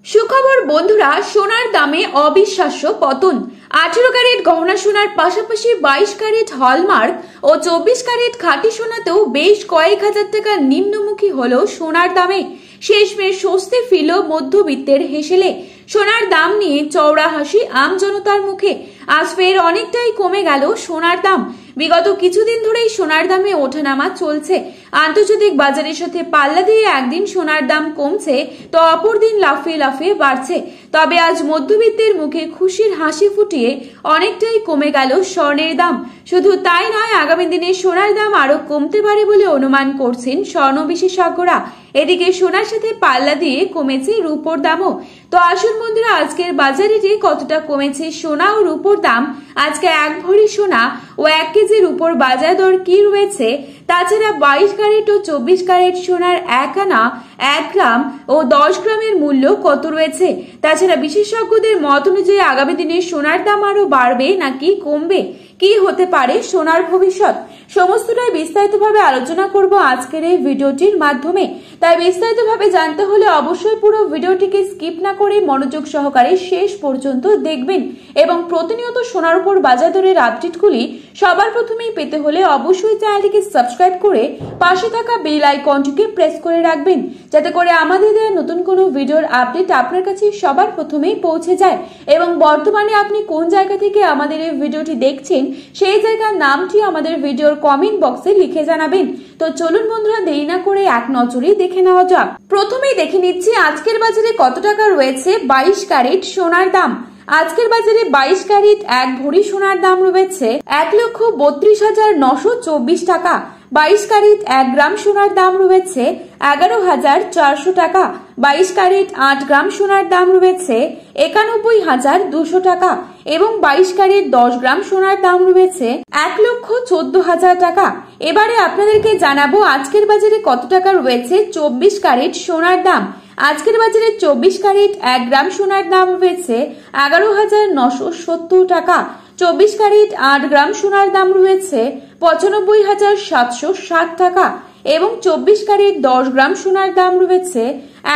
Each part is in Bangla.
সুখবর বন্ধুরা, সোনার দামে অবিশ্বাস্য পতন। 18 ক্যারেট গহনা সোনার পাশাপাশি 22 ক্যারেট হলমার্ক ও 24 ক্যারেট খাঁটি সোনাতেও বেশ কয়েক হাজার টাকা নিম্নমুখী হলো সোনার দামে। শেষমেশ স্বস্তি ফিরল মধ্যবিত্তের হেসেলে। সোনার দাম নিয়ে চওড়া হাসি আম জনতার মুখে। আজ ফের অনেকটাই কমে গেল সোনার দাম। বিগত কিছুদিন ধরেই সোনার দামে ওঠানামা চলছে। আন্তর্জাতিক বাজারের সাথে পাল্লা দিয়ে একদিন সোনার দাম কমছে তো অপরদিন লাফিয়ে লাফিয়ে বাড়ছে। তবে আজ মধ্যবিত্তের মুখে খুশির হাসি ফুটিয়ে অনেকটাই কমে গেল স্বর্ণের দাম। শুধু তাই নয়, আগামী দিনে সোনার দাম আরো কমতে পারে বলে অনুমান করছেন স্বর্ণ বিশেষজ্ঞরা। এদিকে সোনার সাথে পাল্লা দিয়ে কমেছে রূপোর দামও। তো আসুন বন্ধুরা, আজকের বাজারে কতটা কমেছে সোনা ও রূপোর দাম, আজকে 1 ভরি সোনা ও 1 কেজি রূপোর বাজার দর কি রয়েছে, তাছাড়া 22 ক্যারেট ও 24 ক্যারেট সোনার 1 আনা, 1 গ্রাম ও 10 গ্রামের মূল্য কত রয়েছে, তাছাড়া বিশেষজ্ঞদের মত অনুযায়ী আগামী দিনে সোনার দাম আরো বাড়বে নাকি কমবে, কি হতে পারে সোনার ভবিষ্যৎ, সমস্তটাই বিস্তারিতভাবে আলোচনা করব আজকের এই ভিডিওটির মাধ্যমে। তাই বিস্তারিতভাবে জানতে হলে অবশ্যই পুরো ভিডিওটিকে স্কিপ না করে মনোযোগ সহকারে শেষ পর্যন্ত দেখবেন এবং প্রতিনিয়ত সোনার উপর বাজার দরের আপডেটগুলি সবার প্রথমেই পেতে হলে অবশ্যই চ্যানেলটিকে সাবস্ক্রাইব করে পাশে থাকা বেল আইকনটিকে প্রেস করে রাখবেন, যাতে করে আমাদের দেওয়া নতুন কোনো ভিডিওর আপডেট আপনার কাছে সবার প্রথমেই পৌঁছে যায়। এবং বর্তমানে আপনি কোন জায়গা থেকে আমাদের এই ভিডিওটি দেখছেন সেই জায়গার নামটি আমাদের ভিডিওর কমেন্ট বক্সে লিখে জানাবেন। তো চলুন বন্ধুরা, দেরি না করে এক নজরে দেখে নেওয়া যাক। প্রথমেই দেখে নিচ্ছি আজকের বাজারে কত টাকা রয়েছে 22 ক্যারেট সোনার দাম। আজকের বাজারে 22 ক্যারেট 1 ভরি সোনার দাম রয়েছে 1,32,924 টাকা। 22 ক্যারেট 1 গ্রাম সোনার দাম রয়েছে 11,400 টাকা। 22 ক্যারেট 8 গ্রাম সোনার দাম রয়েছে 91,200 টাকা এবং 22 ক্যারেট 10 গ্রাম সোনার দাম রয়েছে 1,14,000 টাকা। এবারে আপনাদেরকে জানাবো আজকের বাজারে কত টাকা রয়েছে 24 ক্যারেট সোনার দাম। আজকের বাজারে 24 ক্যারেট 1 গ্রাম সোনার দাম রয়েছে 11,970 টাকা। 24 ক্যারেট 8 গ্রাম সোনার দাম রয়েছে 95,760 টাকা এবং 24 ক্যারেট 10 গ্রাম সোনার দাম রয়েছে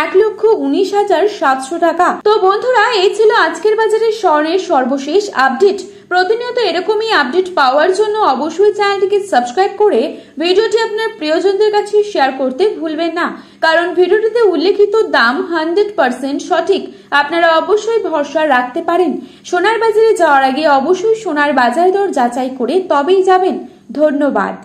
1,19,700 টাকা। তো বন্ধুরা, এই ছিল আজকের বাজারে স্বর্ণের সর্বশেষ আপডেট। প্রতিনিয়ত এরকমই আপডেট পাওয়ার জন্য অবশ্যই চ্যানেলটিকে সাবস্ক্রাইব করে ভিডিওটি আপনার প্রিয়জনদের কাছে শেয়ার করতে ভুলবেন না, কারণ ভিডিওটিতে উল্লেখিত দাম 100% সঠিক। আপনারা অবশ্যই ভরসা রাখতে পারেন। সোনার বাজারে যাওয়ার আগে অবশ্যই সোনার বাজার দর যাচাই করে তবেই যাবেন। ধন্যবাদ।